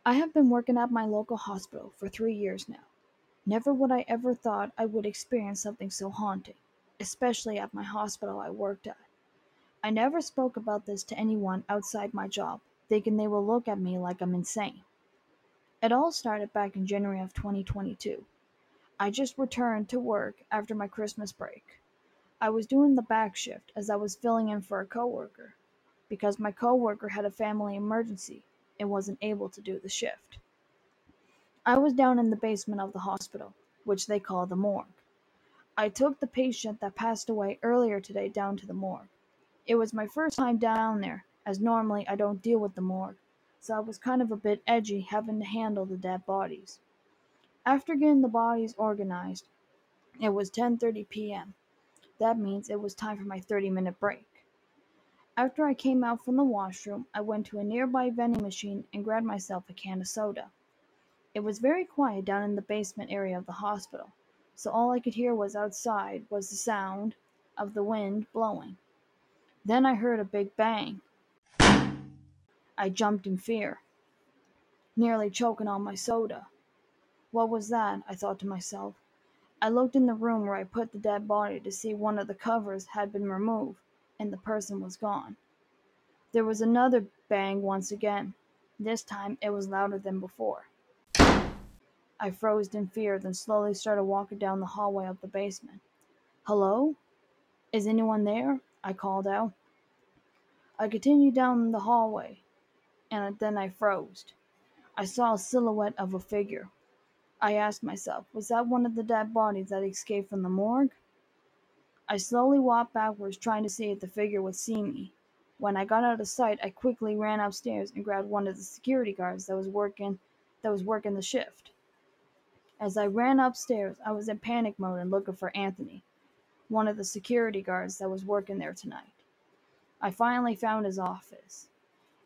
I have been working at my local hospital for 3 years now. Never would I ever thought I would experience something so haunting, especially at my hospital I worked at. I never spoke about this to anyone outside my job, thinking they will look at me like I'm insane. It all started back in January of 2022. I just returned to work after my Christmas break. I was doing the back shift as I was filling in for a coworker because my coworker had a family emergency and wasn't able to do the shift. I was down in the basement of the hospital, which they call the morgue. I took the patient that passed away earlier today down to the morgue. It was my first time down there, as normally I don't deal with the morgue, so I was kind of a bit edgy having to handle the dead bodies. After getting the bodies organized, it was 10:30 p.m. That means it was time for my 30-minute break. After I came out from the washroom, I went to a nearby vending machine and grabbed myself a can of soda. It was very quiet down in the basement area of the hospital, so all I could hear was outside was the sound of the wind blowing. Then I heard a big bang. I jumped in fear, nearly choking on my soda. What was that? I thought to myself. I looked in the room where I put the dead body to see one of the covers had been removed and the person was gone. There was another bang once again. This time it was louder than before. I froze in fear, then slowly started walking down the hallway of the basement. Hello? Is anyone there? I called out. I continued down the hallway, and then I froze. I saw a silhouette of a figure. I asked myself, was that one of the dead bodies that escaped from the morgue? I slowly walked backwards, trying to see if the figure would see me. When I got out of sight, I quickly ran upstairs and grabbed one of the security guards that was working the shift. As I ran upstairs, I was in panic mode and looking for Anthony, one of the security guards that was working there tonight. I finally found his office.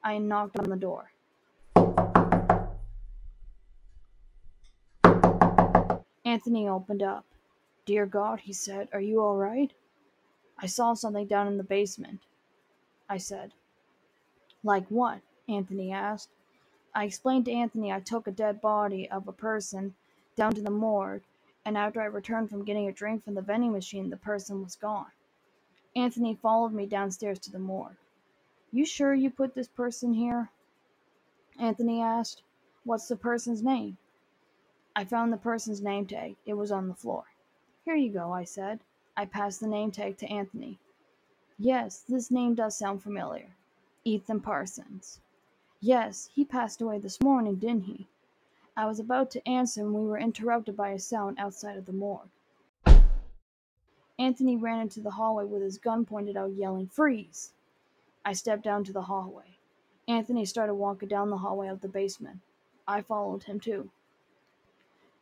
I knocked on the door. Anthony opened up. Dear God, he said, are you all right? I saw something down in the basement, I said. Like what? Anthony asked. I explained to Anthony I took a dead body of a person down to the morgue, and after I returned from getting a drink from the vending machine, the person was gone. Anthony followed me downstairs to the morgue. You sure you put this person here? Anthony asked. What's the person's name? I found the person's name tag. It was on the floor. Here you go, I said. I passed the name tag to Anthony. Yes, this name does sound familiar. Ethan Parsons. Yes, he passed away this morning, didn't he? I was about to answer when we were interrupted by a sound outside of the morgue. Anthony ran into the hallway with his gun pointed out, yelling, Freeze! I stepped down to the hallway. Anthony started walking down the hallway of the basement. I followed him too.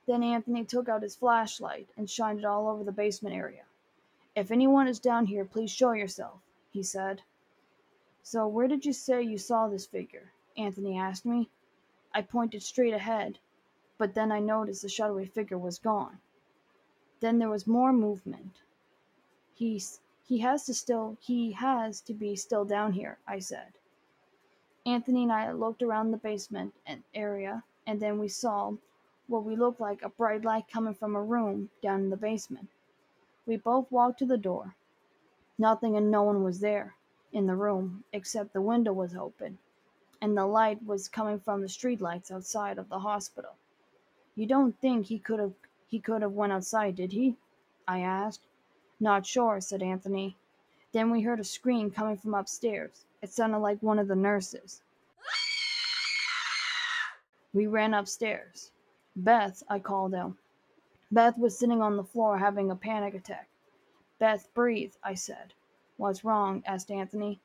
Then Anthony took out his flashlight and shined it all over the basement area. If anyone is down here, please show yourself, he said. So where did you say you saw this figure? Anthony asked me. I pointed straight ahead, but then I noticed the shadowy figure was gone. Then there was more movement. He has to be still down here, I said. Anthony and I looked around the basement area, and then we saw what we looked like a bright light coming from a room down in the basement. We both walked to the door. Nothing and no one was there in the room, except the window was open, and the light was coming from the streetlights outside of the hospital. You don't think he could have went outside, did he? I asked. Not sure, said Anthony. Then we heard a scream coming from upstairs. It sounded like one of the nurses. We ran upstairs. Beth, I called out. Beth was sitting on the floor having a panic attack. Beth, breathe, I said. What's wrong? Asked Anthony.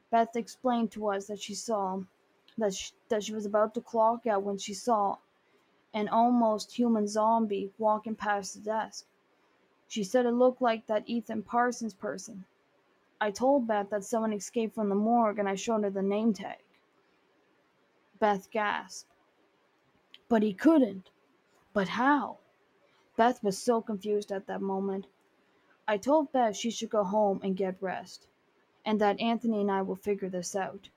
Beth explained to us that she was about to clock out when she saw an almost human zombie walking past the desk. She said it looked like that Ethan Parsons person. I told Beth that someone escaped from the morgue and I showed her the name tag. Beth gasped. But he couldn't. But how? Beth was so confused at that moment. I told Beth she should go home and get rest, and that Anthony and I will figure this out.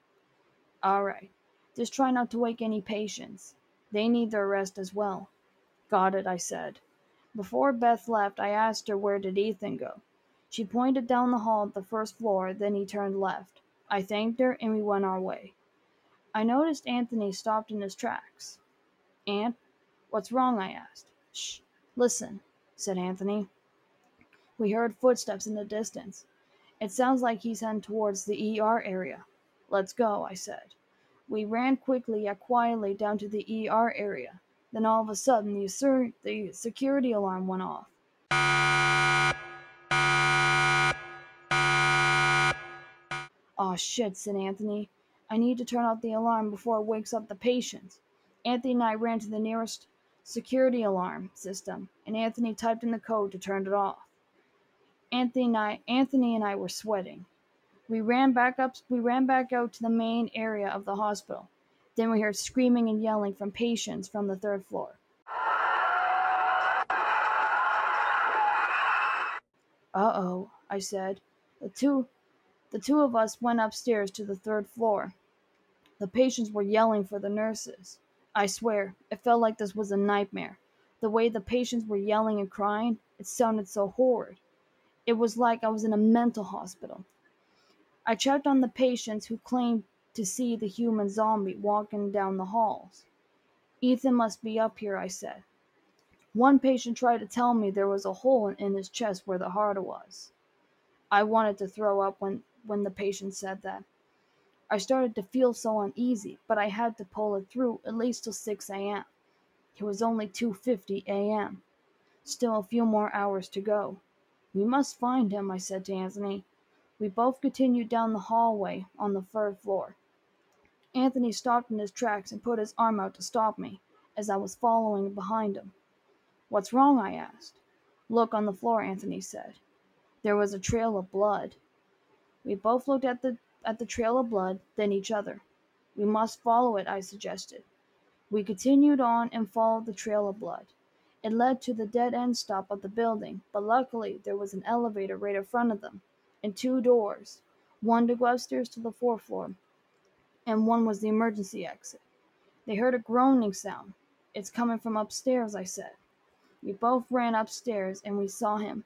All right, just try not to wake any patients. They need their rest as well. Got it, I said. Before Beth left, I asked her where did Ethan go. She pointed down the hall at the first floor, then he turned left. I thanked her and we went our way. I noticed Anthony stopped in his tracks. Aunt, what's wrong? I asked. Shh, listen, said Anthony. We heard footsteps in the distance. It sounds like he's heading towards the ER area. Let's go, I said. We ran quickly yet quietly down to the ER area. Then all of a sudden, the security alarm went off. Aw shit, said Anthony. I need to turn off the alarm before it wakes up the patients. Anthony and I ran to the nearest security alarm system, and Anthony typed in the code to turn it off. Anthony and I were sweating. We ran back out to the main area of the hospital. Then we heard screaming and yelling from patients from the third floor. Uh-oh, I said. The two of us went upstairs to the third floor. The patients were yelling for the nurses. I swear, it felt like this was a nightmare. The way the patients were yelling and crying, it sounded so horrid. It was like I was in a mental hospital. I checked on the patients who claimed to see the human zombie walking down the halls. Ethan must be up here, I said. One patient tried to tell me there was a hole in his chest where the heart was. I wanted to throw up when the patient said that. I started to feel so uneasy, but I had to pull it through at least till 6 a.m. It was only 2:50 a.m. Still a few more hours to go. We must find him, I said to Anthony. We both continued down the hallway on the third floor. Anthony stopped in his tracks and put his arm out to stop me, as I was following behind him. What's wrong? I asked. Look on the floor, Anthony said. There was a trail of blood. We both looked at the trail of blood, then each other. We must follow it, I suggested. We continued on and followed the trail of blood. It led to the dead-end stop of the building, but luckily there was an elevator right in front of them, and two doors, one to go upstairs to the fourth floor, and one was the emergency exit. They heard a groaning sound. It's coming from upstairs, I said. We both ran upstairs and we saw him,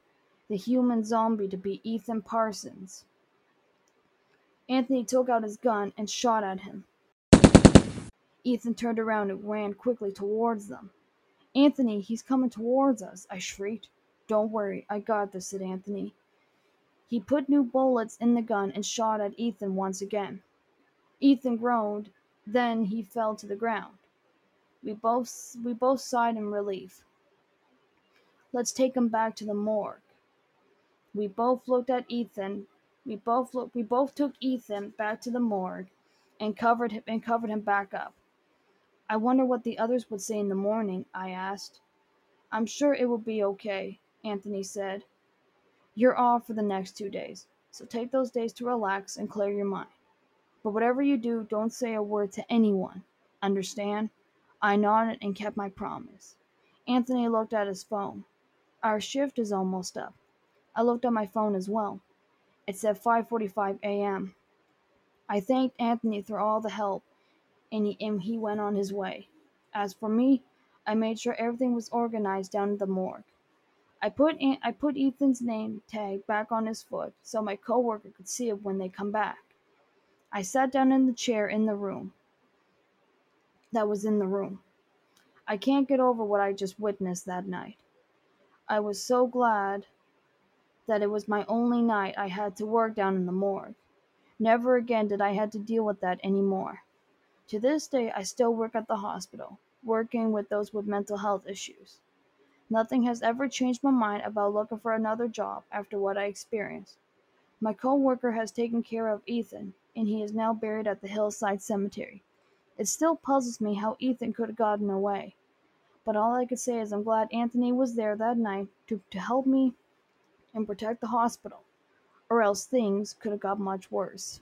the human zombie to be Ethan Parsons. Anthony took out his gun and shot at him. Ethan turned around and ran quickly towards them. Anthony, he's coming towards us, I shrieked. Don't worry, I got this, said Anthony. He put new bullets in the gun and shot at Ethan once again. Ethan groaned, then he fell to the ground. We both sighed in relief. Let's take him back to the morgue. We both looked at Ethan. We both took Ethan back to the morgue and covered him back up. I wonder what the others would say in the morning, I asked. I'm sure it will be okay, Anthony said. You're off for the next 2 days, so take those days to relax and clear your mind. But whatever you do, don't say a word to anyone. Understand? I nodded and kept my promise. Anthony looked at his phone. Our shift is almost up. I looked at my phone as well. It said 5:45 a.m. I thanked Anthony for all the help, and he went on his way. As for me, I made sure everything was organized down at the morgue. I put Ethan's name tag back on his foot so my coworker could see it when they come back. I sat down in the chair in the room. I can't get over what I just witnessed that night. I was so glad that it was my only night I had to work down in the morgue. Never again did I have to deal with that anymore. To this day, I still work at the hospital, working with those with mental health issues. Nothing has ever changed my mind about looking for another job after what I experienced. My coworker has taken care of Ethan, and he is now buried at the hillside cemetery. It still puzzles me how Ethan could have gotten away. But all I could say is I'm glad Anthony was there that night to help me and protect the hospital, or else things could have got much worse.